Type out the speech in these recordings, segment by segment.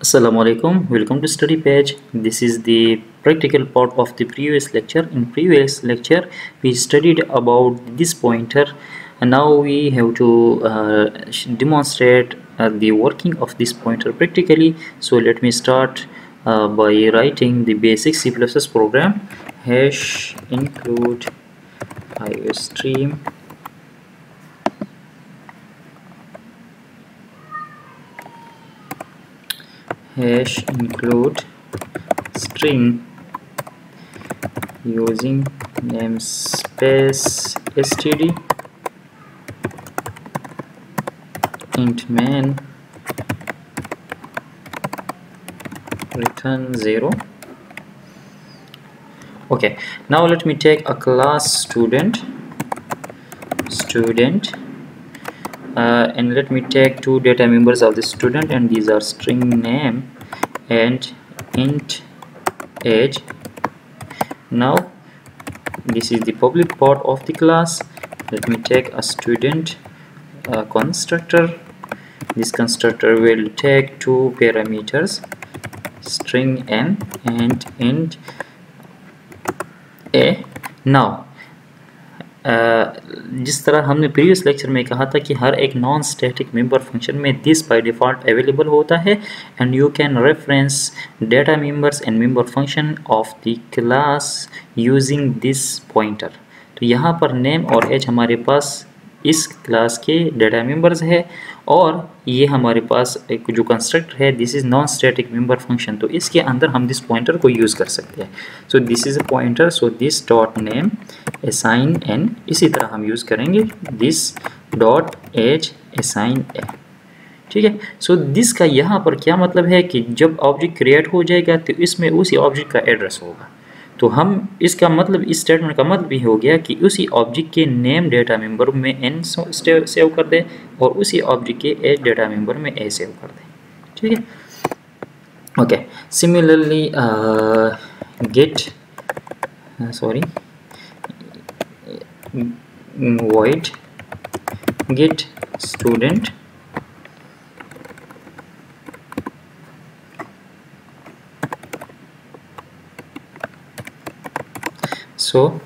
Assalamualaikum, welcome to study page. This is the practical part of the previous lecture. In previous lecture we studied about this pointer, and now we have to demonstrate the working of this pointer practically. So let me start by writing the basic C++ program. Hash include iostream hash include string using namespace std int main return 0. Okay, now let me take a class student and let me take two data members of the student, and these are string name and int age. Now this is the public part of the class. Let me take a student constructor. This constructor will take two parameters, string n and int a. Now जिस तरह हमने previous lecture में कहा था कि हर एक non static member function में this by default available होता है, and you can reference data members and member function of the class using this pointer. तो यहाँ पर नेम और एज हमारे पास इस क्लास के डेटा मेंबर्स है, और ये हमारे पास एक जो कंस्ट्रक्टर है this is non static member function, तो इसके अंदर हम दिस पॉइंटर को यूज़ कर सकते हैं. So this is a pointer, so this dot name assign n. इसी तरह हम यूज़ करेंगे this dot age assign a. ठीक है. सो दिस का यहाँ पर क्या मतलब है कि जब ऑब्जेक्ट क्रिएट हो जाएगा तो इसमें उसी ऑब्जेक्ट का एड्रेस होगा. तो हम इसका मतलब, इस स्टेटमेंट का मतलब ये हो गया कि उसी ऑब्जेक्ट के नेम डेटा मेंबर में एन सेव कर दें और उसी ऑब्जेक्ट के एज डेटा मेंबर में ए सेव कर दें. ठीक है. Okay. Similarly get void get student so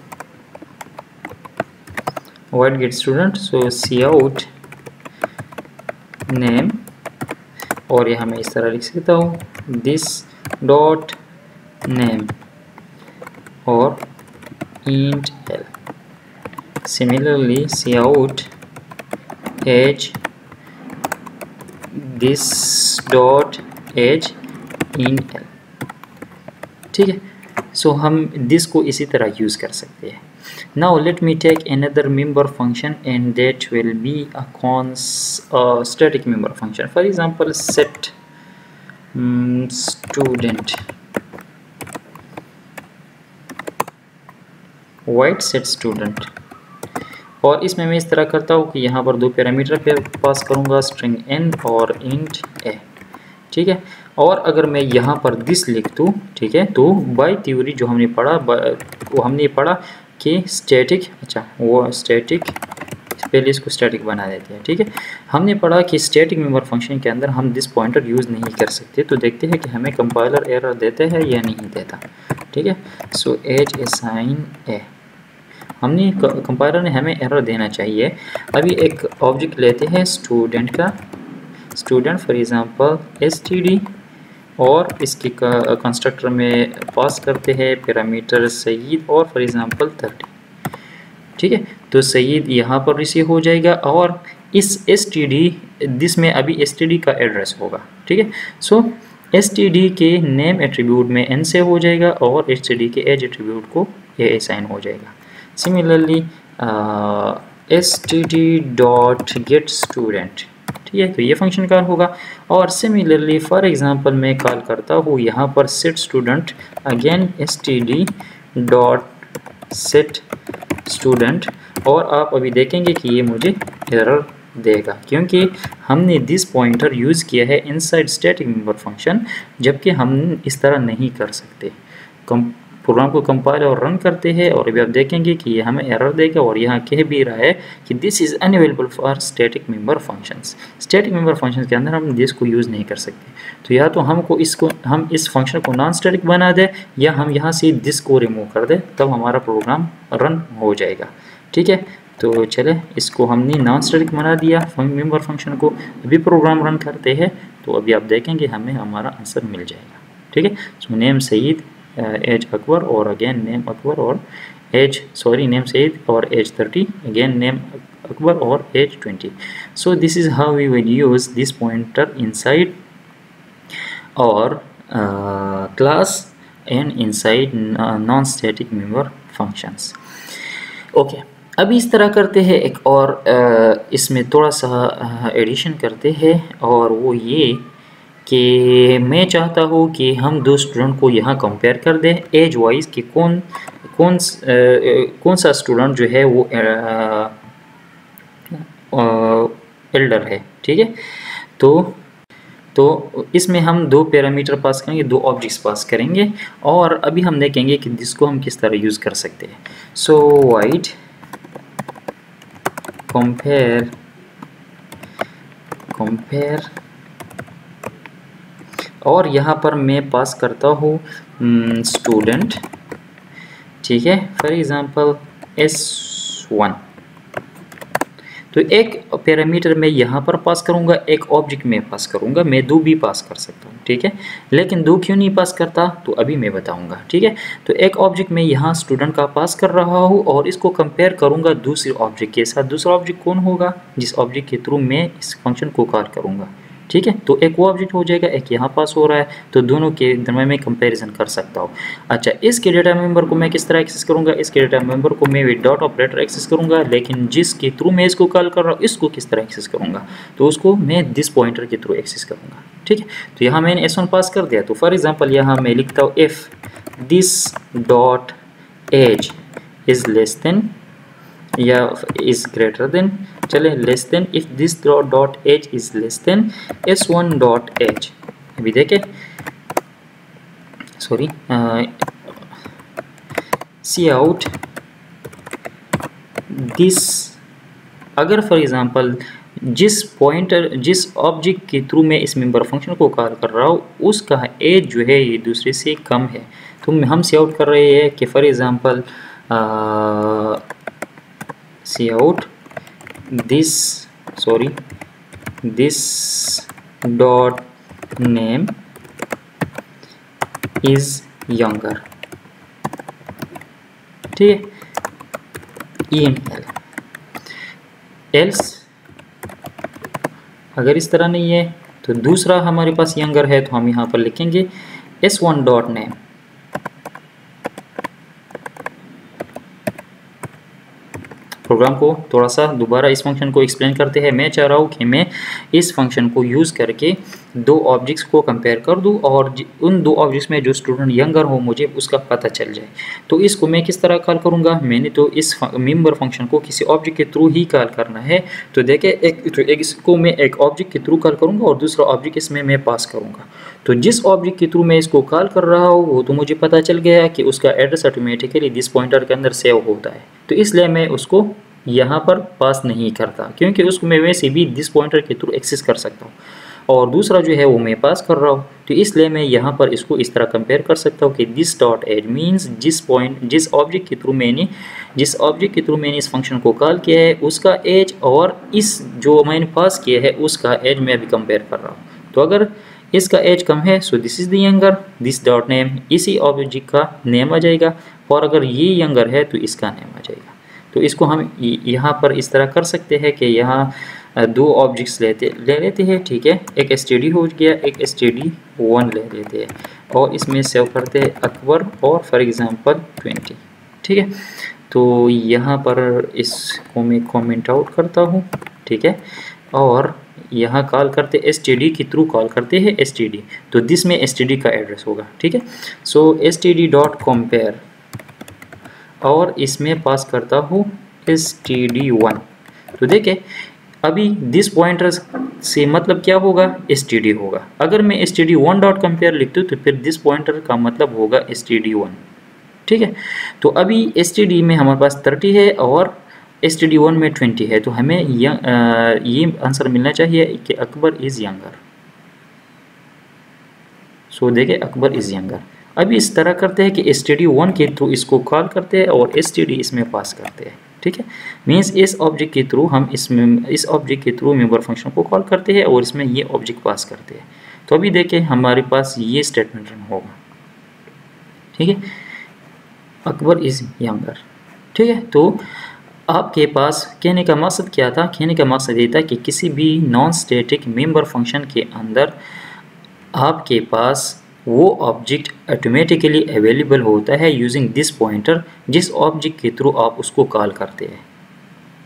void get student, so cout name, और यहाँ मैं इस तरह लिख सकता हूँ this dot name और int l. Similarly cout age this dot age int l. ठीक है. सो हम दिस को इसी तरह यूज़ कर सकते हैं. Now let me take another member function and that will be a static member function. For example set student white set student, और इसमें मैं इस तरह करता हूँ कि यहाँ पर दो पैरामीटर पास करूँगा, स्ट्रिंग n और इंट a. ठीक है. और अगर मैं यहाँ पर दिस लिख दूँ, ठीक है, तो बाय थ्योरी जो हमने पढ़ा वो हमने पढ़ा कि स्टैटिक, अच्छा वो स्टैटिक, पहले इसको स्टैटिक बना देते हैं. ठीक है. हमने पढ़ा कि स्टैटिक मेंबर फंक्शन के अंदर हम दिस पॉइंटर यूज़ नहीं कर सकते. तो देखते हैं कि हमें कंपाइलर एरर देता है या नहीं देता. ठीक है. सो एज असाइन ए, हमने कंपाइलर ने हमें एरर देना चाहिए. अभी एक ऑब्जेक्ट लेते हैं स्टूडेंट का, स्टूडेंट फॉर एग्जांपल std, और इसके कंस्ट्रक्टर में पास करते हैं पैरामीटर सईद और फॉर एग्जांपल 30. ठीक है. तो सईद यहाँ पर रिसीव हो जाएगा और इस std दिस में अभी std का एड्रेस होगा. ठीक है. सो std के नेम एट्रीब्यूट में n से हो जाएगा और std के एज एट्रीब्यूट को a असाइन हो जाएगा. Similarly std dot gate student. ठीक है. तो ये फंक्शन कॉल होगा. और सिमिलरली फॉर एग्जांपल मैं कॉल करता हूँ यहाँ पर set student, again std dot set student, और आप अभी देखेंगे कि ये मुझे एरर देगा क्योंकि हमने दिस पॉइंटर यूज़ किया है इनसाइड स्टैटिक मेंबर फंक्शन, जबकि हम इस तरह नहीं कर सकते. प्रोग्राम को कंपाइल और रन करते हैं और अभी आप देखेंगे कि ये हमें एरर देगा और यहाँ कह भी रहा है कि this is unavailable for static member functions. Static member functions के अंदर हम दिस को यूज़ नहीं कर सकते, तो या तो हम इस फंक्शन को नॉन स्टैटिक बना दें या हम यहाँ से दिस को रिमूव कर दें, तब हमारा प्रोग्राम रन हो जाएगा। ठीक है, तो चले इसको हमने नॉन स्टैटिक बना दिया मेंबर फंक्शन को। अभी प्रोग्राम रन करते हैं तो अभी आप देखेंगे हमें हमारा आंसर मिल जाएगा। ठीक है, so name Saeed, age Akbar और अगेन नेम अकबर और नेम सईद और एज 30, अगेन नेम अकबर और as 20. So this is how we will use this pointer inside our class and inside non-static member functions. Okay, अभी इस तरह करते हैं एक और इसमें थोड़ा सा एडिशन करते हैं, और वो ये कि मैं चाहता हूँ कि हम दो स्टूडेंट को यहाँ कंपेयर कर दें एज वाइज कि कौन सा स्टूडेंट जो है वो एल्डर है। ठीक है, तो इसमें हम दो पैरामीटर पास करेंगे, दो ऑब्जेक्ट्स पास करेंगे, और अभी हम देखेंगे कि इसको हम किस तरह यूज़ कर सकते हैं। सो वाइड कंपेयर और यहाँ पर मैं पास करता हूँ स्टूडेंट। ठीक है, फॉर एग्जांपल S1, तो एक पैरामीटर मैं यहाँ पर पास करूँगा, एक ऑब्जेक्ट में पास करूँगा। मैं दो भी पास कर सकता हूँ। ठीक है, लेकिन दो क्यों नहीं पास करता तो अभी मैं बताऊँगा। ठीक है, तो एक ऑब्जेक्ट में यहाँ स्टूडेंट का पास कर रहा हूँ और इसको कंपेयर करूँगा दूसरे ऑब्जेक्ट के साथ। दूसरा ऑब्जेक्ट कौन होगा? जिस ऑब्जेक्ट के थ्रू मैं इस फंक्शन को कॉल करूँगा। ठीक है, तो एक वो ऑब्जेक्ट हो जाएगा, एक यहाँ पास हो रहा है, तो दोनों के दरम्यान में कंपैरिजन कर सकता हूँ। अच्छा, इसके डेटा मेंबर को मैं किस तरह एक्सेस करूँगा? इसके डेटा मेंबर को मैं विद डॉट ऑपरेटर एक्सेस करूँगा, लेकिन जिसके थ्रू मैं इसको कॉल कर रहा हूँ इसको किस तरह एक्सेस करूँगा? तो उसको मैं दिस पॉइंटर के थ्रू एक्सेस करूँगा। ठीक है, तो यहाँ मैंने S1 पास कर दिया, तो फॉर एग्जाम्पल यहाँ मैं लिखता हूँ if this dot age is less than या इज़ ग्रेटर देन, चले less than, if this dot age is less than S1 dot age. अभी देखें, सॉरी, सी आउट दिस, अगर फॉर एग्जांपल जिस ऑब्जेक्ट के थ्रू मैं इस मेंबर फंक्शन को कॉल कर रहा हूँ उसका एज जो है ये दूसरे से कम है, तो हम सी आउट कर रहे हैं कि for example cout this dot name is younger। ठीक है, else अगर इस तरह नहीं है तो दूसरा हमारे पास younger है, तो हम यहाँ पर लिखेंगे S1 डॉट नेम। प्रोग्राम को थोड़ा सा दोबारा इस फंक्शन को एक्सप्लेन करते हैं। मैं चाह रहा हूँ कि मैं इस फंक्शन को यूज़ करके दो ऑब्जेक्ट्स को कंपेयर कर दूँ और उन दो ऑब्जेक्ट्स में जो स्टूडेंट यंगर हो मुझे उसका पता चल जाए। तो इसको मैं किस तरह कॉल करूँगा? मैंने तो इस मेंबर फंक्शन को किसी ऑब्जेक्ट के थ्रू ही कॉल करना है। तो देखिए, इसको मैं एक ऑब्जेक्ट के थ्रू कॉल करूँगा और दूसरा ऑब्जेक्ट इसमें मैं पास करूँगा। तो जिस ऑब्जेक्ट के थ्रू मैं इसको कॉल कर रहा हूँ वो तो मुझे पता चल गया कि उसका एड्रेस ऑटोमेटिकली दिस पॉइंटर के अंदर सेव होता है, तो इसलिए मैं उसको यहाँ पर पास नहीं करता, क्योंकि उसको मैं वैसे भी दिस पॉइंटर के थ्रू एक्सेस कर सकता हूँ। और दूसरा जो है वो मैं पास कर रहा हूँ, तो इसलिए मैं यहाँ पर इसको इस तरह कंपेयर कर सकता हूँ कि दिस डॉट एज मीन्स जिस ऑब्जेक्ट के थ्रू मैंने इस फंक्शन को कॉल किया है उसका एज, और इस जो मैंने पास किया है उसका एज मैं अभी कंपेयर कर रहा हूँ। तो अगर इसका एज कम है so this is the younger, this dot name इसी ऑब्जेक्ट का नेम आ जाएगा, और अगर ये यंगर है तो इसका नेम आ जाएगा। तो इसको हम यहाँ पर इस तरह कर सकते हैं कि यहाँ दो ऑब्जेक्ट्स ले लेते हैं। ठीक है, एक std हो गया, एक std1 ले लेते हैं और इसमें सेव करते हैं अकबर और फॉर एग्जांपल 20। ठीक है, तो यहाँ पर इसको मैं कमेंट आउट करता हूँ। ठीक है, और यहाँ कॉल करते std के थ्रू कॉल करते हैं std, तो दिस में std का एड्रेस होगा। ठीक है, सो std डॉट कंपेयर और इसमें पास करता हूँ std1। तो देखें अभी दिस पॉइंटर से मतलब क्या होगा? std होगा। अगर मैं std1 डॉट कंपेयर लिखता हूँ तो फिर दिस पॉइंटर का मतलब होगा std1। ठीक है। तो अभी std में हमारे पास 30 है और std1 में 20 है, तो हमें ये आंसर मिलना चाहिए कि अकबर इज़ यंगर। सो देखिए अकबर इज़ यंगर। अभी इस तरह करते हैं कि std1 के थ्रू इसको कॉल करते हैं और std इसमें पास करते हैं, ठीक है। मीन्स इस ऑब्जेक्ट के थ्रू हम इस ऑब्जेक्ट के थ्रू मेंबर फंक्शन को कॉल करते हैं और इसमें ये ऑब्जेक्ट पास करते हैं। तो अभी देखें हमारे पास ये स्टेटमेंट रन होगा, ठीक है, अकबर इज़ यंगर, ठीक है। तो आपके पास कहने का मकसद क्या था? कहने का मकसद ये था कि किसी भी नॉन स्टैटिक मेंबर फंक्शन के अंदर आपके पास वो ऑब्जेक्ट ऑटोमेटिकली अवेलेबल होता है यूजिंग दिस पॉइंटर, जिस ऑब्जेक्ट के थ्रू आप उसको कॉल करते हैं,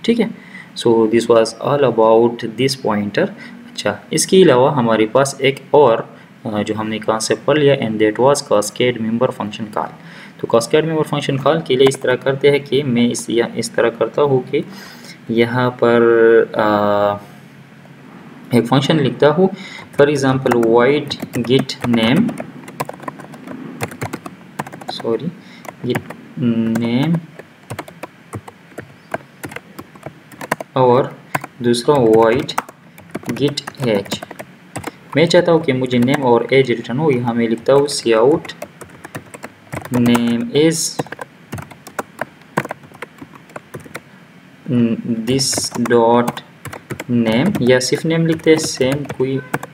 ठीक है। So this was all about this pointer. अच्छा, इसके अलावा हमारे पास एक और जो हमने कॉन्सेप्ट पढ़ लिया and that was cascade member function call. तो कास्केड मेंबर फंक्शन कॉल के लिए इस तरह करते हैं कि मैं इस तरह करता हूँ कि यहाँ पर एक फंक्शन लिखता हूँ, for example void git name और दूसरा void git age। मैं चाहता हूँ कि मुझे नेम और एज रिटर्न हो। यहाँ मैं लिखता हूँ cout name is this dot name, या सिर्फ नेम लिखते हैं,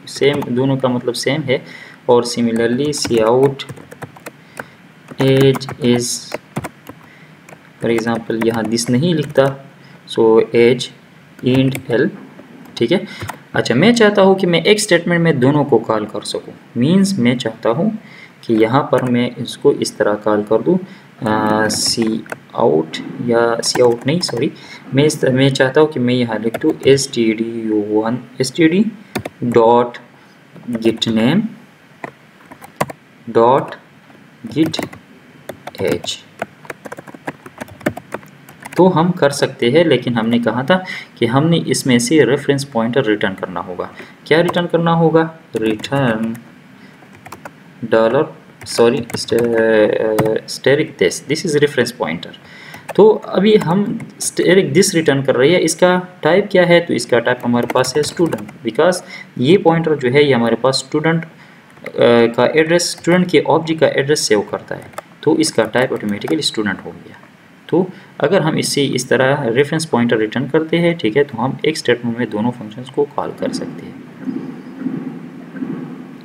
सेम दोनों का मतलब सेम है। और similarly cout age is, for example यहाँ दिस नहीं लिखता, सो एज इंड एल, ठीक है। अच्छा, मैं चाहता हूँ कि मैं एक स्टेटमेंट में दोनों को कॉल कर सकूँ। मीन्स मैं चाहता हूँ कि यहाँ पर मैं इसको इस तरह कॉल कर दूँ cout, या cout नहीं, सॉरी, मैं चाहता हूँ कि मैं यहाँ लिख दूँ std dot get name dot get age. तो हम कर सकते हैं, लेकिन हमने कहा था कि हमने इसमें से रेफरेंस पॉइंटर रिटर्न करना होगा। क्या रिटर्न करना होगा? Return static this is reference pointer. तो अभी हम स्टैटिक दिस रिटर्न कर रही है, इसका टाइप क्या है? तो इसका टाइप हमारे पास है स्टूडेंट, बिकॉज ये पॉइंटर जो है ये हमारे पास स्टूडेंट का एड्रेस, स्टूडेंट के ऑब्जेक्ट का एड्रेस सेव करता है, तो इसका टाइप ऑटोमेटिकली स्टूडेंट हो गया। तो अगर हम इससे इस तरह रेफरेंस पॉइंटर रिटर्न करते हैं, ठीक है, तो हम एक स्टेटमेंट में दोनों फंक्शंस को कॉल कर सकते हैं,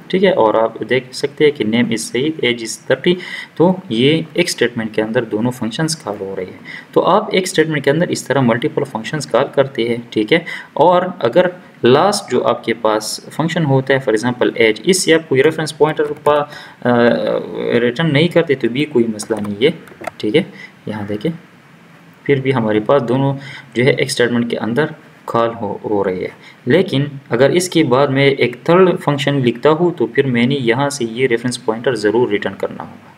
ठीक है। और आप देख सकते हैं कि name is Saeed, age is 30, तो ये एक स्टेटमेंट के अंदर दोनों फंक्शंस कॉल हो रहे हैं। तो आप एक स्टेटमेंट के अंदर इस तरह मल्टीपल फंक्शंस कॉल करते हैं, ठीक है। और अगर लास्ट जो आपके पास फंक्शन होता है, फॉर एग्जांपल एज, इससे आप कोई रेफरेंस पॉइंटर रिटर्न नहीं करते तो भी कोई मसला नहीं है, ठीक है। यहाँ देखें, फिर भी हमारे पास दोनों जो है एक स्टेटमेंट के अंदर कॉल हो रही है। लेकिन अगर इसके बाद मैं एक थर्ड फंक्शन लिखता हूँ तो फिर मैंने यहाँ से ये रेफरेंस पॉइंटर ज़रूर रिटर्न करना होगा,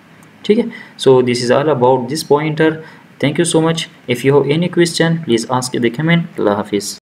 ठीक है। So this is all about this pointer. Thank you so much. If you have any question please ask in the comment. अल्लाह हाफिज़।